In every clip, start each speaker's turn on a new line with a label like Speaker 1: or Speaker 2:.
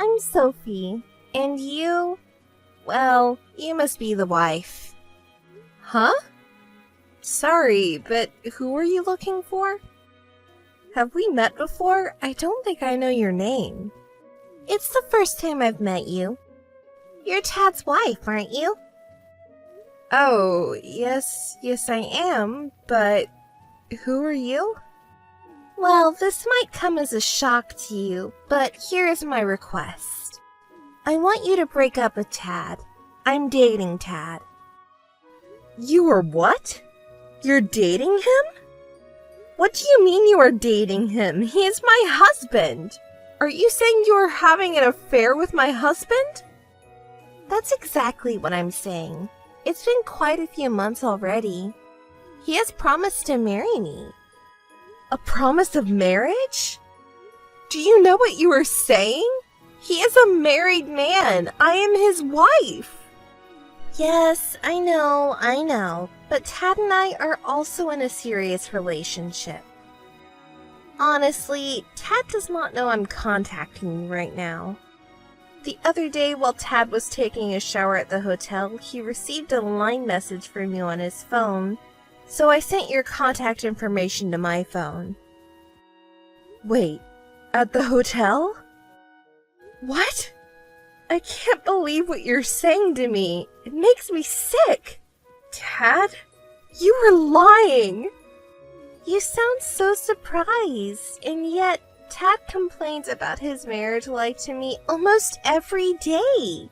Speaker 1: I'm Sophie. And you? Well, you must be the wife. Huh? Sorry, but who are you looking for? Have we met before? I don't think I know your name. It's the first time I've met you. You're Tad's wife, aren't you? Oh, yes I am, but who are you? Well, this might come as a shock to you, but here is my request. I want you to break up with Tad. I'm dating Tad. You are what? You're dating him? What do you mean you are dating him? He is my husband. Are you saying you are having an affair with my husband? That's exactly what I'm saying. It's been quite a few months already. He has promised to marry me. A promise of marriage? Do you know what you are saying? He is a married man. I am his wife. Yes, I know. But Tad and I are also in a serious relationship. Honestly, Tad does not know I'm contacting you right now. The other day, while Tad was taking a shower at the hotel, he received a line message from you on his phone, so I sent your contact information to my phone. Wait, at the hotel? What? I can't believe what you're saying to me. It makes me sick. Tad, you were lying. You sound so surprised, and yet Tad complains about his marriage life to me almost every day.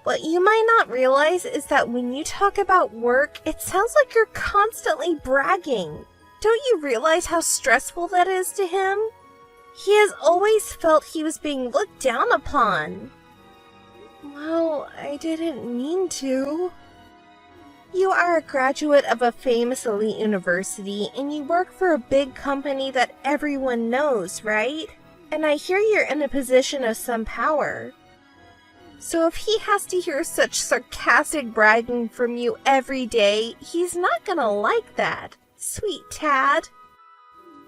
Speaker 1: What you might not realize is that when you talk about work, it sounds like you're constantly bragging. Don't you realize how stressful that is to him? He has always felt he was being looked down upon. Well, I didn't mean to. You are a graduate of a famous elite university, and you work for a big company that everyone knows, right? And I hear you're in a position of some power. So if he has to hear such sarcastic bragging from you every day, he's not gonna like that. Sweet Tad.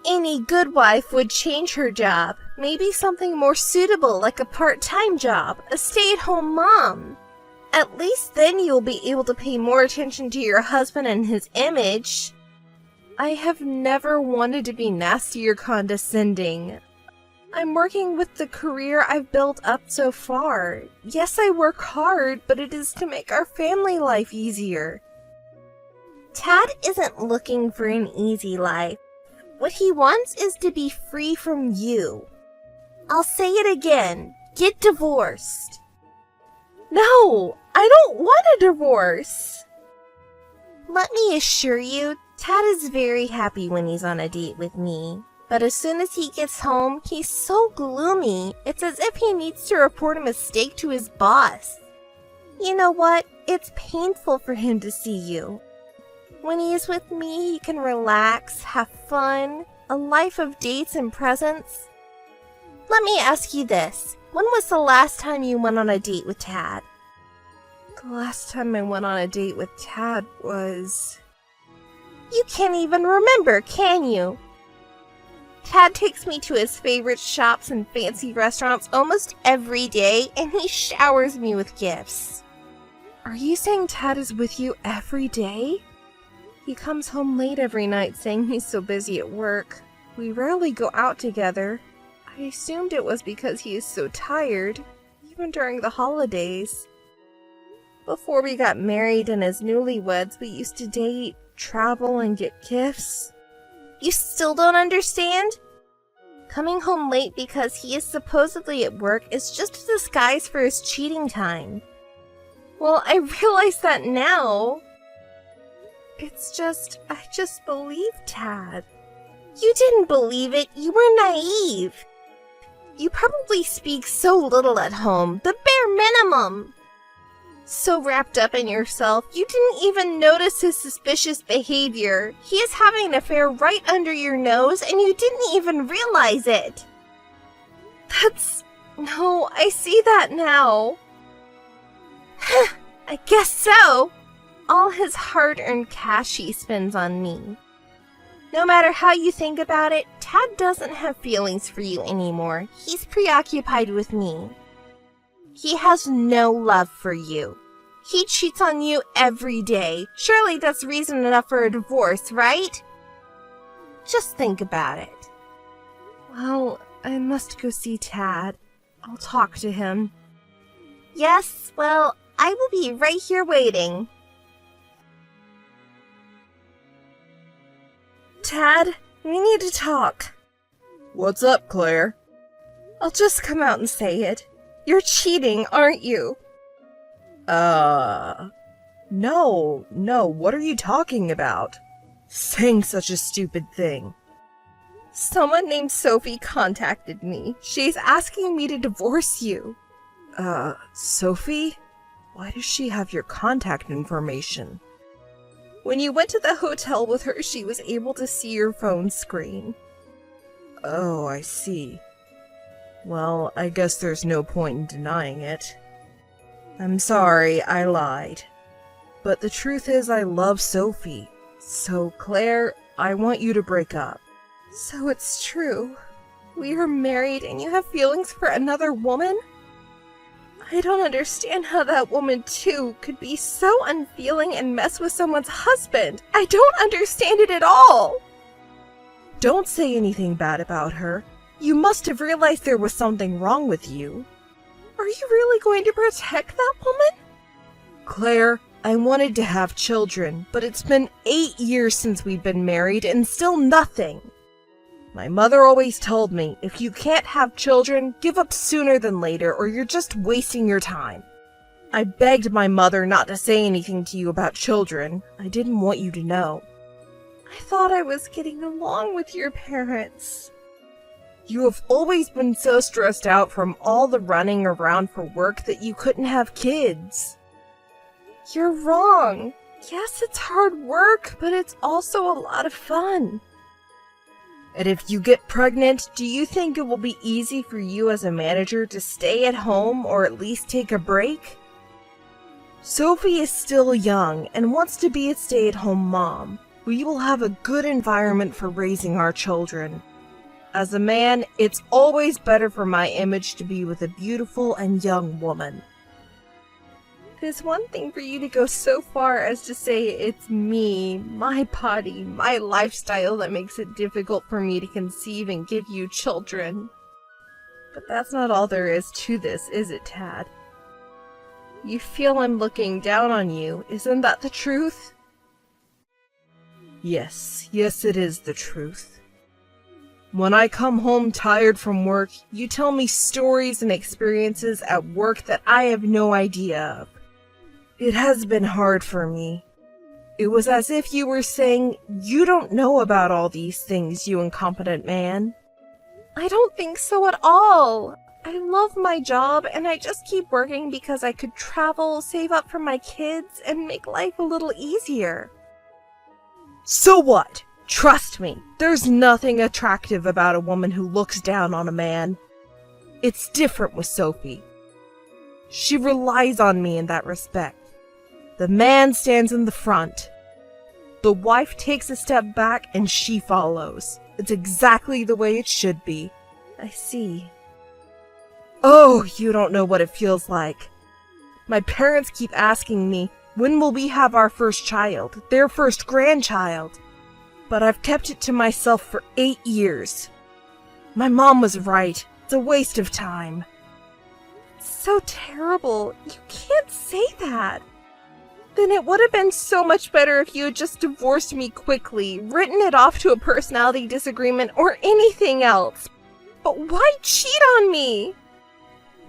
Speaker 1: Any good wife would change her job. Maybe something more suitable like a part-time job, a stay-at-home mom. At least then you'll be able to pay more attention to your husband and his image. I have never wanted to be nasty or condescending. I'm working with the career I've built up so far. Yes, I work hard, but it is to make our family life easier. Tad isn't looking for an easy life. What he wants is to be free from you. I'll say it again. Get divorced. No, I don't want a divorce. Let me assure you, Tad is very happy when he's on a date with me. But as soon as he gets home, he's so gloomy. It's as if he needs to report a mistake to his boss. You know what? It's painful for him to see you. When he is with me, he can relax, have fun, a life of dates and presents. Let me ask you this. When was the last time you went on a date with Tad? The last time I went on a date with Tad was... You can't even remember, can you? Tad takes me to his favorite shops and fancy restaurants almost every day, and he showers me with gifts. Are you saying Tad is with you every day? He comes home late every night saying he's so busy at work. We rarely go out together. I assumed it was because he is so tired, even during the holidays. Before we got married and as newlyweds, we used to date, travel, and get gifts. You still don't understand? Coming home late because he is supposedly at work is just a disguise for his cheating time. Well, I realize that now. I just believed Tad. You didn't believe it, you were naive. You probably speak so little at home, the bare minimum. So wrapped up in yourself, you didn't even notice his suspicious behavior. He is having an affair right under your nose, and you didn't even realize it. No, I see that now. I guess so. All his hard-earned cash he spends on me. No matter how you think about it, Tad doesn't have feelings for you anymore. He's preoccupied with me. He has no love for you. He cheats on you every day. Surely that's reason enough for a divorce, right? Just think about it. Well, I must go see Tad. I'll talk to him. Yes, well, I will be right here waiting. Tad, we need to talk.
Speaker 2: What's up, Claire?
Speaker 1: I'll just come out and say it. You're cheating, aren't you?
Speaker 2: No, what are you talking about? Saying such a stupid thing.
Speaker 1: Someone named Sophie contacted me. She's asking me to divorce you.
Speaker 2: Sophie? Why does she have your contact information?
Speaker 1: When you went to the hotel with her, she was able to see your phone screen.
Speaker 2: Oh, I see. Well, I guess there's no point in denying it. I'm sorry, I lied. But the truth is I love Sophie. So, Claire, I want you to break up.
Speaker 1: So it's true. We are married and you have feelings for another woman? I don't understand how that woman, too, could be so unfeeling and mess with someone's husband. I don't understand it at all.
Speaker 2: Don't say anything bad about her. You must have realized there was something wrong with you.
Speaker 1: Are you really going to protect that woman?
Speaker 2: Claire, I wanted to have children, but it's been 8 years since we've been married and still nothing. My mother always told me, if you can't have children, give up sooner than later or you're just wasting your time. I begged my mother not to say anything to you about children. I didn't want you to know.
Speaker 1: I thought I was getting along with your parents.
Speaker 2: You have always been so stressed out from all the running around for work that you couldn't have kids.
Speaker 1: You're wrong. Yes, it's hard work, but it's also a lot of fun.
Speaker 2: And if you get pregnant, do you think it will be easy for you as a manager to stay at home or at least take a break? Sophie is still young and wants to be a stay-at-home mom. We will have a good environment for raising our children. As a man, it's always better for my image to be with a beautiful and young woman.
Speaker 1: It is one thing for you to go so far as to say it's me, my body, my lifestyle that makes it difficult for me to conceive and give you children. But that's not all there is to this, is it, Tad? You feel I'm looking down on you, isn't that the truth?
Speaker 2: Yes, it is the truth. When I come home tired from work, you tell me stories and experiences at work that I have no idea of. It has been hard for me. It was as if you were saying, you don't know about all these things, you incompetent man.
Speaker 1: I don't think so at all. I love my job and I just keep working because I could travel, save up for my kids, and make life a little easier.
Speaker 2: So what? Trust me, there's nothing attractive about a woman who looks down on a man. It's different with Sophie. She relies on me in that respect. The man stands in the front. The wife takes a step back and she follows. It's exactly the way it should be.
Speaker 1: I see.
Speaker 2: Oh, you don't know what it feels like. My parents keep asking me, when will we have our first child, their first grandchild? But I've kept it to myself for 8 years. My mom was right. It's a waste of time.
Speaker 1: It's so terrible. You can't say that. Then it would have been so much better if you had just divorced me quickly, written it off to a personality disagreement or anything else. But why cheat on me?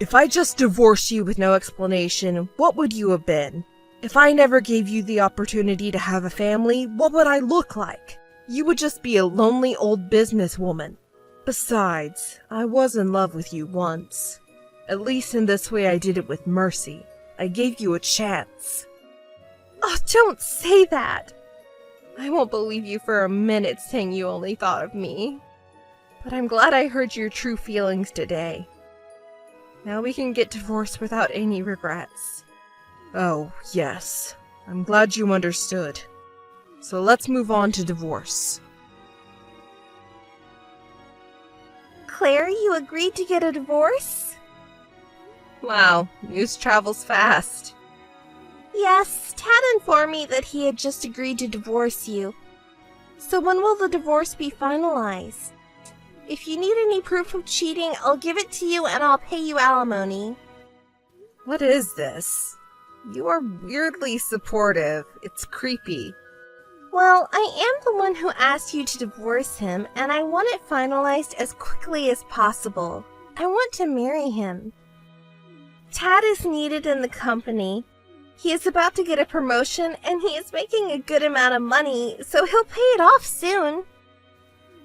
Speaker 2: If I just divorced you with no explanation, what would you have been? If I never gave you the opportunity to have a family, what would I look like? You would just be a lonely old businesswoman. Besides, I was in love with you once. At least in this way I did it with mercy. I gave you a chance.
Speaker 1: Oh, don't say that. I won't believe you for a minute saying you only thought of me. But I'm glad I heard your true feelings today. Now we can get divorced without any regrets.
Speaker 2: Oh, yes. I'm glad you understood. So let's move on to divorce.
Speaker 1: Claire, you agreed to get a divorce?
Speaker 2: Wow, news travels fast.
Speaker 1: Yes, Tad informed me that he had just agreed to divorce you. So when will the divorce be finalized? If you need any proof of cheating, I'll give it to you and I'll pay you alimony.
Speaker 2: What is this? You are weirdly supportive. It's creepy.
Speaker 1: Well, I am the one who asked you to divorce him, and I want it finalized as quickly as possible. I want to marry him. Tad is needed in the company. He is about to get a promotion, and he is making a good amount of money, so he'll pay it off soon.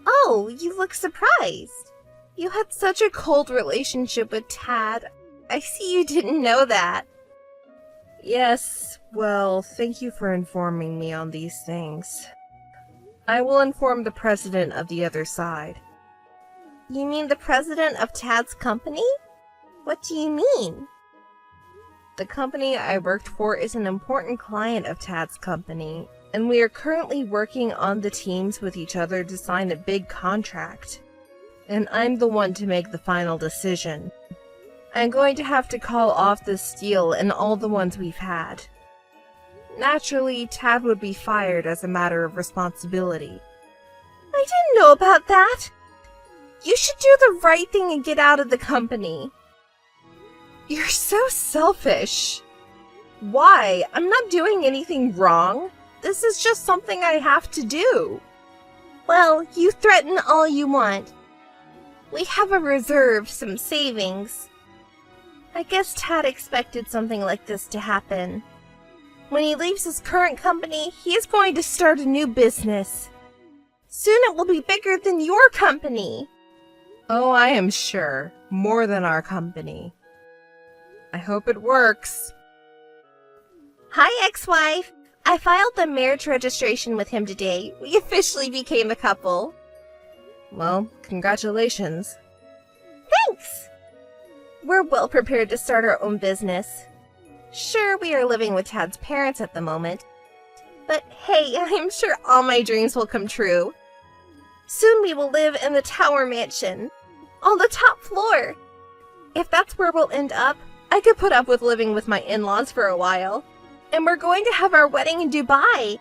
Speaker 1: Oh, you look surprised. You had such a cold relationship with Tad. I see you didn't know that.
Speaker 2: Yes, well, thank you for informing me on these things. I will inform the president of the other side.
Speaker 1: You mean the president of Tad's company? What do you mean?
Speaker 2: The company I worked for is an important client of Tad's company, and we are currently working on the teams with each other to sign a big contract. And I'm the one to make the final decision. I'm going to have to call off this deal and all the ones we've had. Naturally, Tad would be fired as a matter of responsibility.
Speaker 1: I didn't know about that. You should do the right thing and get out of the company.
Speaker 2: You're so selfish. Why? I'm not doing anything wrong. This is just something I have to do.
Speaker 1: Well, you threaten all you want. We have a reserve, some savings. I guess Tad expected something like this to happen. When he leaves his current company, he is going to start a new business. Soon it will be bigger than your company.
Speaker 2: Oh, I am sure. More than our company. I hope it works.
Speaker 1: Hi, ex-wife. I filed the marriage registration with him today. We officially became a couple.
Speaker 2: Well, congratulations.
Speaker 1: Thanks! We're well prepared to start our own business. Sure, we are living with Tad's parents at the moment. But hey, I'm sure all my dreams will come true. Soon we will live in the Tower Mansion. On the top floor. If that's where we'll end up, I could put up with living with my in-laws for a while. And we're going to have our wedding in Dubai.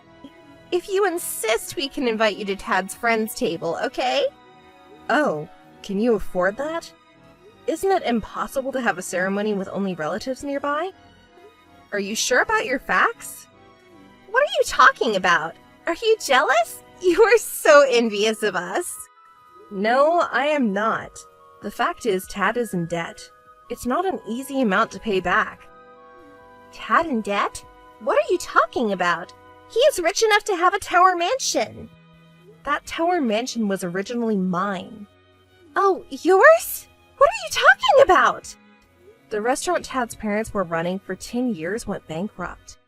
Speaker 1: If you insist, we can invite you to Tad's friends table, okay?
Speaker 2: Oh, can you afford that? Isn't it impossible to have a ceremony with only relatives nearby? Are you sure about your facts?
Speaker 1: What are you talking about? Are you jealous? You are so envious of us.
Speaker 2: No, I am not. The fact is, Tad is in debt. It's not an easy amount to pay back.
Speaker 1: Tad in debt? What are you talking about? He is rich enough to have a Tower Mansion.
Speaker 2: That Tower Mansion was originally mine.
Speaker 1: Oh, yours? What are you talking about?
Speaker 2: The restaurant Tad's parents were running for 10 years went bankrupt.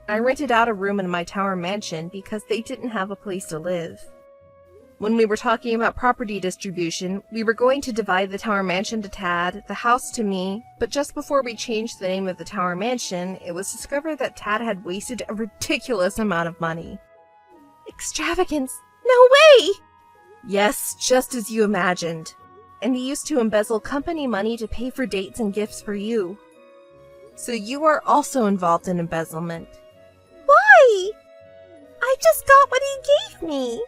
Speaker 2: I rented out a room in my Tower Mansion because they didn't have a place to live. When we were talking about property distribution, we were going to divide the Tower Mansion to Tad, the house to me, but just before we changed the name of the Tower Mansion, it was discovered that Tad had wasted a ridiculous amount of money.
Speaker 1: Extravagance! No way!
Speaker 2: Yes, just as you imagined. And he used to embezzle company money to pay for dates and gifts for you. So you are also involved in embezzlement.
Speaker 1: Why? I just got what he gave me.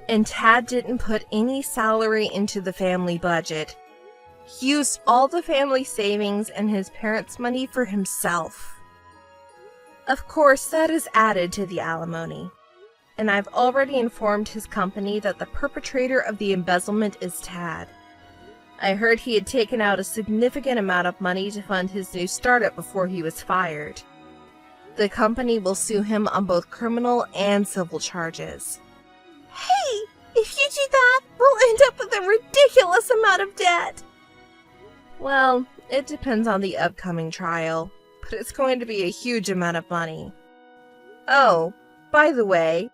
Speaker 2: And Tad didn't put any salary into the family budget. He used all the family savings and his parents' money for himself. Of course, that is added to the alimony. And I've already informed his company that the perpetrator of the embezzlement is Tad. I heard he had taken out a significant amount of money to fund his new startup before he was fired. The company will sue him on both criminal and civil charges.
Speaker 1: Hey, if you do that, we'll end up with a ridiculous amount of debt.
Speaker 2: Well, it depends on the upcoming trial, but it's going to be a huge amount of money. Oh, by the way,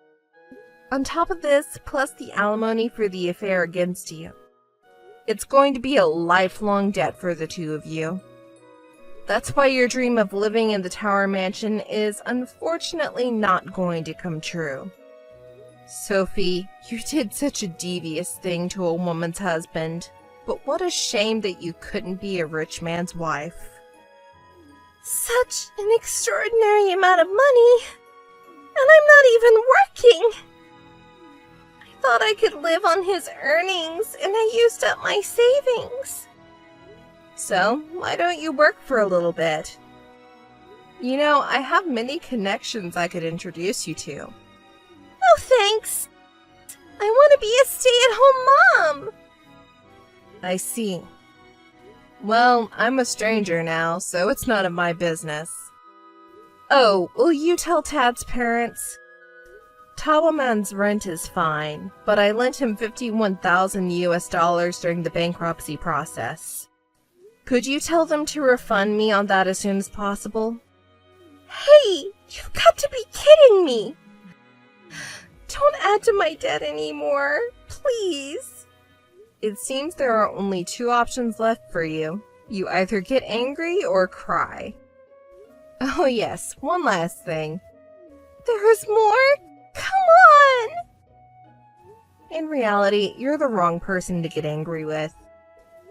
Speaker 2: on top of this, plus the alimony for the affair against you, it's going to be a lifelong debt for the two of you. That's why your dream of living in the Tower Mansion is unfortunately not going to come true. Sophie, you did such a devious thing to a woman's husband, but what a shame that you couldn't be a rich man's wife.
Speaker 1: Such an extraordinary amount of money, and I'm not even working. I thought I could live on his earnings, and I used up my savings.
Speaker 2: So, why don't you work for a little bit? You know, I have many connections I could introduce you to.
Speaker 1: Oh, thanks. I want to be a stay-at-home mom.
Speaker 2: I see. Well, I'm a stranger now, so it's none of my business. Oh, will you tell Tad's parents? Tawaman's rent is fine, but I lent him $51,000 during the bankruptcy process. Could you tell them to refund me on that as soon as possible?
Speaker 1: Hey, you've got to be kidding me. Don't add to my debt anymore, please.
Speaker 2: It seems there are only two options left for you. You either get angry or cry. Oh yes, one last thing.
Speaker 1: There's more? Come on!
Speaker 2: In reality, you're the wrong person to get angry with.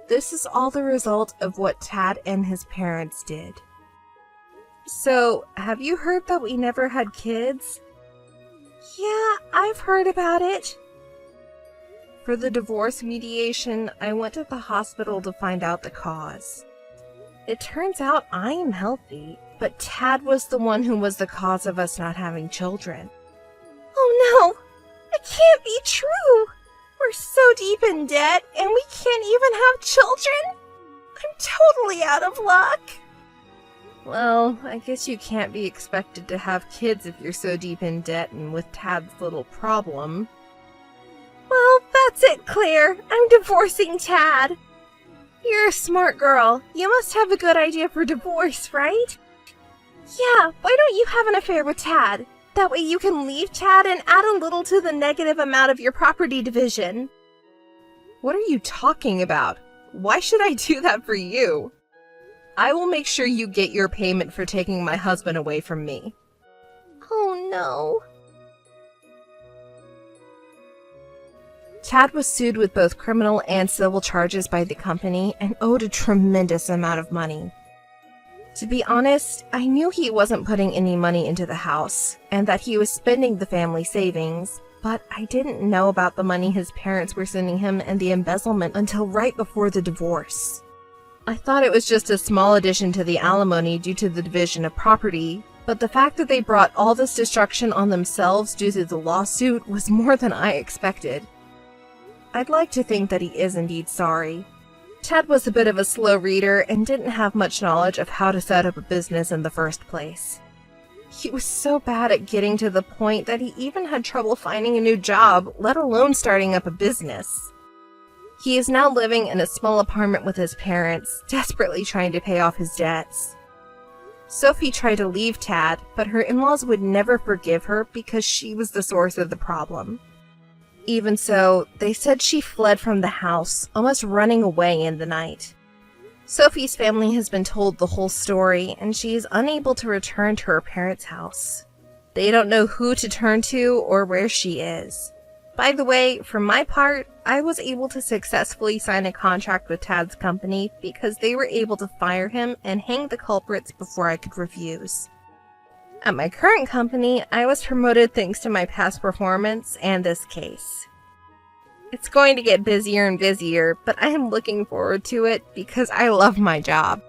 Speaker 2: This is all the result of what Tad and his parents did. So, have you heard that we never had kids?
Speaker 1: Yeah, I've heard about it.
Speaker 2: For the divorce mediation, I went to the hospital to find out the cause. It turns out I am healthy, but Tad was the one who was the cause of us not having children.
Speaker 1: Oh no! It can't be true! We're so deep in debt, and we can't even have children? I'm totally out of luck!
Speaker 2: Well, I guess you can't be expected to have kids if you're so deep in debt and with Tad's little problem.
Speaker 1: Well, that's it, Claire. I'm divorcing Tad. You're a smart girl. You must have a good idea for divorce, right? Yeah, why don't you have an affair with Tad? That way you can leave Tad and add a little to the negative amount of your property division.
Speaker 2: What are you talking about? Why should I do that for you? I will make sure you get your payment for taking my husband away from me.
Speaker 1: Oh no.
Speaker 2: Tad was sued with both criminal and civil charges by the company and owed a tremendous amount of money. To be honest, I knew he wasn't putting any money into the house and that he was spending the family savings, but I didn't know about the money his parents were sending him and the embezzlement until right before the divorce. I thought it was just a small addition to the alimony due to the division of property, but the fact that they brought all this destruction on themselves due to the lawsuit was more than I expected. I'd like to think that he is indeed sorry. Tad was a bit of a slow reader and didn't have much knowledge of how to set up a business in the first place. He was so bad at getting to the point that he even had trouble finding a new job, let alone starting up a business. He is now living in a small apartment with his parents, desperately trying to pay off his debts. Sophie tried to leave Tad, but her in-laws would never forgive her because she was the source of the problem. Even so, they said she fled from the house, almost running away in the night. Sophie's family has been told the whole story, and she is unable to return to her parents' house. They don't know who to turn to or where she is. By the way, for my part, I was able to successfully sign a contract with Tad's company because they were able to fire him and hang the culprits before I could refuse. At my current company, I was promoted thanks to my past performance and this case. It's going to get busier and busier, but I am looking forward to it because I love my job.